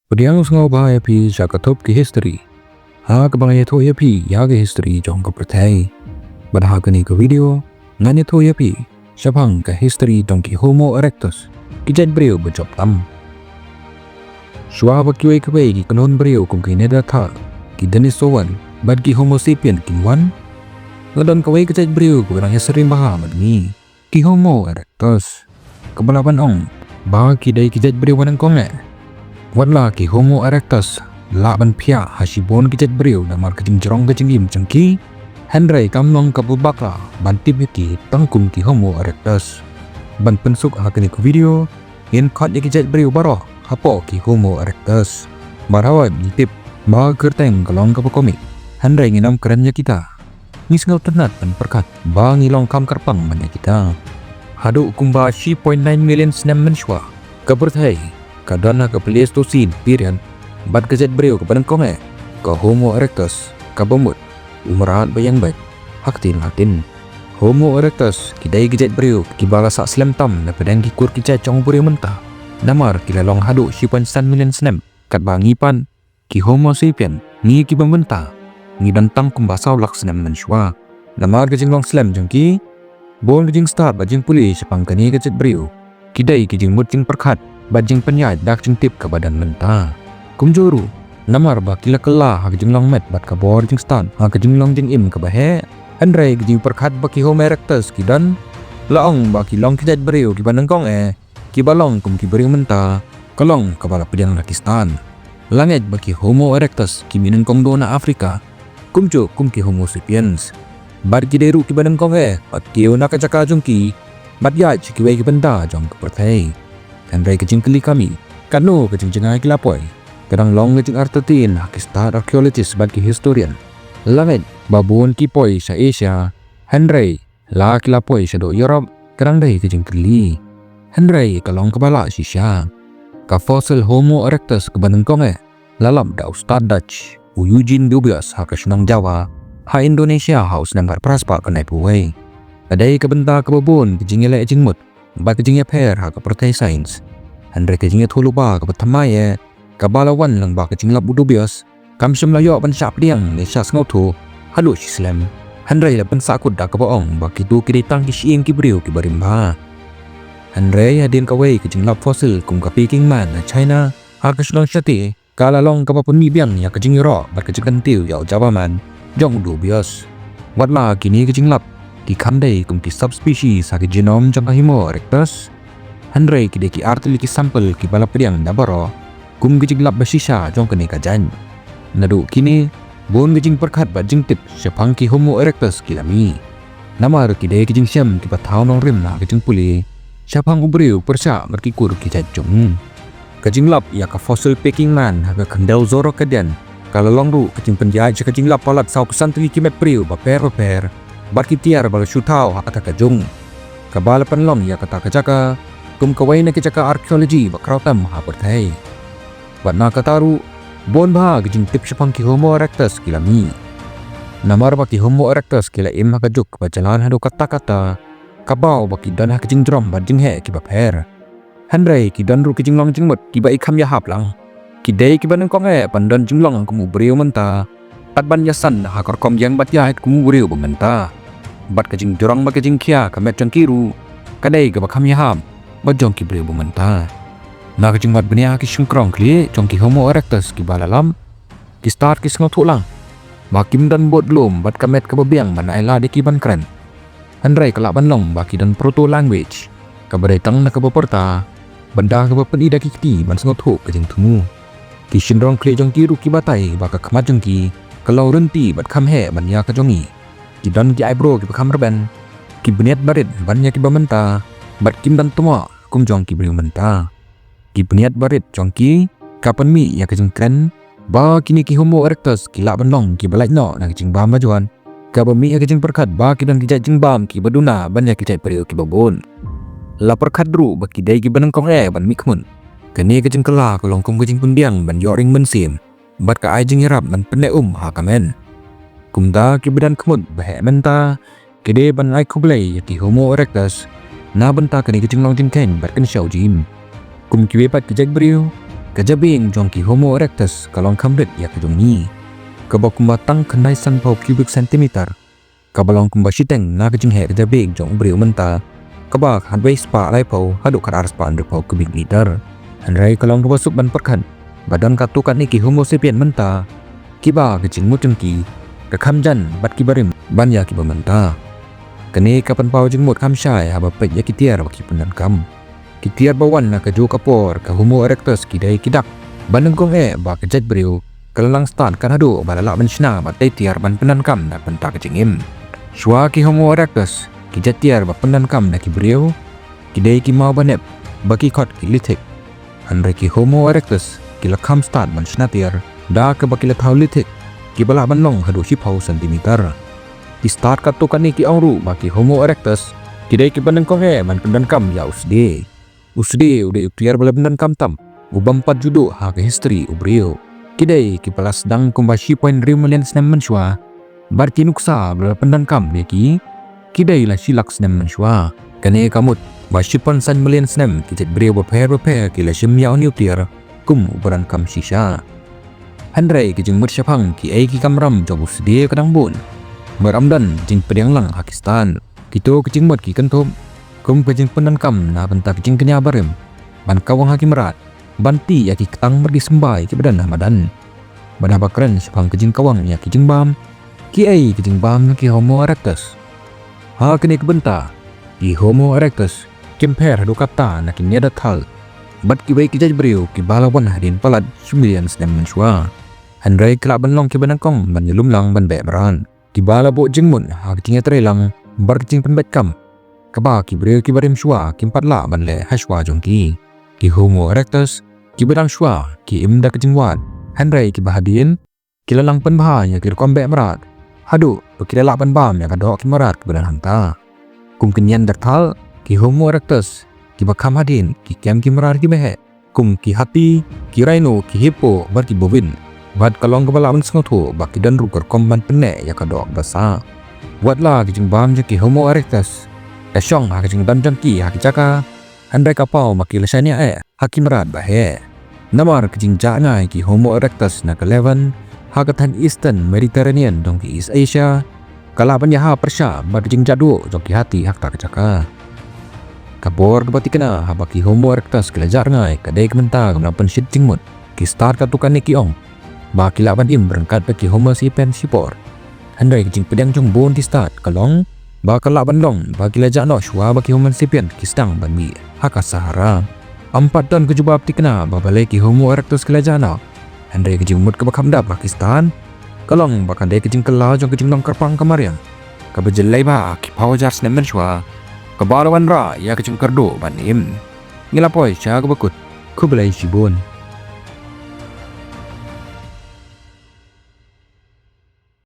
Pdiang sngewbha yapi jaka Thup ki history. Ha kabang yatho yapi yaga history jong ka Pyrthei. Badha kani ka video ngan yatho yapi Shaphang ka history jong ki Homo Erectus ki Jaitbynriew bejop tam. Shwa bakiway kabay ki kanon beriw kung kineda tha ki Denisowan bad ki Homo sapien kinwan. Ngadon kaway ka Jaitbynriew kurang history baha madni ki Homo Erectus. Kabalaban ong ba ki day ki Jaitbynriew Nyngkong Wadla ki Homo Erectus laban pia hasibon ki Jaitbynriew na marketing jerong kajingim jengki Pyrthei kamlong kabubakla bantip ki tangkum ki Homo Erectus ban pensuk hakani ku video in khot ki Jaitbynriew baro hapo ki Homo Erectus barawai nitip ba kerteng kalong kapakomik Pyrthei nginam kerennya kita ngisngau tenat dan perkat ba ngilong kam karpang manya kita hadu kumba 3.9 million snam menshwa ka Pyrthei kadana ka Pleistocene period bad ka Jaitbynriew ka Nyngkong ka Homo Erectus ka bamut umrahat bayang bat haktin Homo Erectus kidai ki Jaitbynriew ki bala sa slam tam na pedang ki kur ki chong buri mentah namar kilalong hadu 3.9 million snam kat bangipan ki Homo sapien ngi ki bamenta ngi dantang kumbasaw lak snam menshwa namar ka jinglong slam jengki bon ka jing start bajing puli Shaphang kani ka Jaitbynriew kidai ki jing mut jing perkhat bajing penyait dak jing tip ke badan mentah kumjuru namar ba kila kala hak jing long met bat ka bor jing stan hak jing long jing im ke bahe Pyrthei jing perkhat ba ki Homo Erectus ki dan laong ba ki long ki Jaitbynriew ki Nyngkong ki balong kum ki beri mentah kalong ke bala Pdiang Pakistan langit ba ki Homo Erectus ki Nyngkong do na Afrika kumju kum ki Homo sapiens bar ki deru ki Nyngkong at ki una ka jaka jong ki bat ya ki wei ki benda jong ke Pyrthei Pyrthei kejing keli kami kanu kejing jengai kilapoy kadang long kejing artetin hakistat arkeologis bad ki historian langit babun kipoy sa Asia Pyrthei la kilapoy sa do Europe kadang dai kejing keli Pyrthei kalong kabala sisya ka fossil Homo Erectus ke Nyngkong lalap da Ustad Dutch u Eugene Dubious hakasunang Jawa ha Indonesia haus nanggar praspa kanai puway adai ka benda ka babun kejing ele jing mut ba kejing per ha ka Pyrthei science Pyrthei kejing thulu ba ka pathamai ka balawan lang ba kejing lap Dubious kam semlayo ban sap Pdiang ni sas ngotu halu Islam Pyrthei la ban sakut da ka baong ba kitu kiditang ki siing ki beriw ki barimba Pyrthei hadin ka wei kejing lap fossil kum ka Peking man na China ha ka sulong syati kala long ka papun mi biang ya kejing ro ba kejing kantiu yau Java man jong Dubious watla kini kejing lap ki khandai kum ki subspecies ha ki genome jang ka Homo Erectus Pyrthei ki de ki artili ki sampel ki bala Pdiang da baro kum ki jiglap basisa jong kani ka jan nadu kini bon ki jing perkhat ba jing tip Shaphang ki Homo Erectus ki lami namar ki de ki jing syam ki pathaw nong rim na ki jing puli Shaphang uberiw persya merki kur ki jat jong ka jinglap ya ka fossil Peking man ha ka khandau zoro kadian kala long ru ka jing penjai ka jinglap palat saw pesantri ki met priu ba per barki tiar bal shutau hakata ka jung kabala panlong ya kata ka jaka kum kawai na ki jaka archaeology ba krautam ha Pyrthei wana kataru bon ba gijing tip Shaphang ki Homo Erectus kilami namar ba ki Homo Erectus kila im ha ka juk ba jalan hadu kata kabau ba ki dan ha kijing drum ba jing he ki ba per Pyrthei ki dan ru kijing long jing mut ki ba ikham ya hap lang ki dei ki ba Nyngkong pandan jing long kum uberiw menta at ban yasan ha korkom yang bat ya kum uberiw bangenta bat kajing jorang ba kajing khia ka met jang kiru kadai ka ba kham ya ham ba jong ki beriw bangenta na kajing bat benia ki shungkrong kli jong ki Homo Erectus ki balalam ki start ki sngot hulang ba kim dan bot lom bat ka met ka babiang ban aila di ki ban kren Pyrthei kala ban long ba ki dan proto language ka badai tang na ka baporta benda ka ba peni da ki ti ban sngot hu kajing thumu ki shinrong kli jong kiru ki batai ba ka khmat jong ki kalau renti bat kham he ban ya ka jongi ki dan ki eyebrow ki kham rben ki bniat barit ban ya ki bamenta bat kim dan tuma kum jong ki bri menta ki bniat barit jong ki kapan mi ya ka jing kren ba kini ki Homo Erectus ki la ban long ki balai no na ki jing bam majuan ka ba mi ya ki jing perkhat ba ki dan ki jing bam ki baduna ban ya ki jai periu ki babon la perkhat dru ba ki dai ki Nyngkong ban mi khmun kani ka jing kala ka long kum ka jing Pdiang ban yoring mensim bat ka ai jing yarap ban pene ha kamen kumda ki badan khmut bahe menta kede ban ai khublei ki Homo Erectus na banta kani ka jing long jing ken bat kan shau jim kum ki wepat ki Jaitbynriew kejabing jongki Homo erectus kalong kamrit ya kejungi. Kabak kumbatang kenai san pau cubic centimeter. Kabalong kumba shiteng na kejung he kejabing jong beriu menta. Kabak hadway spa lai pau haduk karar spa andre pau kubik liter. Handrai kalong kabasuk ban perkan. Badan katukan iki Homo sapien menta. Kiba kejing mutengki. Kekamjan bat kibarim ban ya kiba menta. Kene kapan pau jeng mut kam syai haba pet ya kitiar baki pendan kam. Kitiar bawan na keju kapor ke Homo erectus kidai kidak. Ban Nyngkong ba ke Jaitbynriew kelalang start kan hadu balala ban shna ba tiar ban pendan kam na penta kejingim. Shwa ki Homo erectus ki jatiar ba pendan kam na ki beriu kidai ki mau banep baki kot ki litik. Handrai ki Homo erectus ki lakam start ban shna tiar da ke baki latau litik ki bala ban long hadu shipau sentimeter. Ki start katukan ni ki auru baki Homo erectus kidai ki ban Nyngkong ban pendan kam ya usde. Usde udah ikhtiar bala pendan kam tam. Ubampat judo ha ke history ubrio. Kidai ki palas dang kumba 3.5 million snem menshwa. Barki nuksa bala pendan kam ki. Kidai la silak snem menshwa. Kane kamut ba 3.1 million snem ki Jaitbynriew beper ki la shimya nuklear kum ubaran kam shisha. Handrai ki jeng mut Shaphang ki ki kamram job usde kadang bun. Meramdan jeng Pdiang lang Pakistan. Kito ki jeng mut ki kentum. Kum kejing pendan kam na benta kejing kenya barim. Ban kawang haki merat. Banti ya ki ketang mergi sembai ki badan Ramadan. Badan bakren Shaphang kejing kawang ya kejing bam. Ki kejing bam ki Homo erectus. Ha kene kebenta. Ki Homo erectus. Kemper hadu kata na kini ada thal. Bat ki baik ki Jaitbynriew ki balawan hadin palad 9 snem menshwa. Handrai kelak ban long ki ban Nyngkong ban yelum lang ban be meran. Ki bala bo jengmun ha kejing atrelang bar kejing penbet kam. Kaba ki beriu ki barim shwa ki empat la ban le hashwa jongki. Ki Homo erectus ki bedang shwa ki imda kejingwat. Handrai ki bahadin ki lalang pen bahanya ki rekom be merat. Hadu ki lalak ban bam ya kadok ki merat ke badan hanta. Kum kenyan dertal ki Homo erectus ki bakam hadin ki kem ki merat ki behe. Kum ki hati ki rhino ki hippo bar ki bovin. Wat kalong kepala ban sengotu baki dan ruker komban penek ya kadok basa. Watlah ki jingbam je ki Homo erectus. Syong ha kejing dan jangki ha kicaka. Handai kapau maki lesanya haki merat bahe. Namar kejing jangai ki Homo erectus na ke-11 ha katan Eastern Mediterranean dong ki East Asia. Kalaban ya ha Persia bar kejing jadu dong ki hati hak tak kecaka. Kapor kebati kena ha baki Homo erectus kelejar ngai kadai kementa kemana pensit jingmut ki start katukan ni ki ong. Baki laban im berangkat baki Homo sapien sipor. Handai kejing Pdiang jong bon di start kalong. Bakal laban long bagi lejak no shwa bagi Homo sapien ki stang ban mi haka Sahara. 4 tahun kejubab tikna babalai ki Homo erectus kelejak no. Handai kejing mut ke Bakhamda Pakistan. Kalong bakan dai kejing kelau jong kejing long kerpang kemariang. Kabejelai ba ki pawajar snemen shwa. Kabalawan ra ya kejing kerdo ban im. Ngilapoi sya kebekut. Kubelai shibun.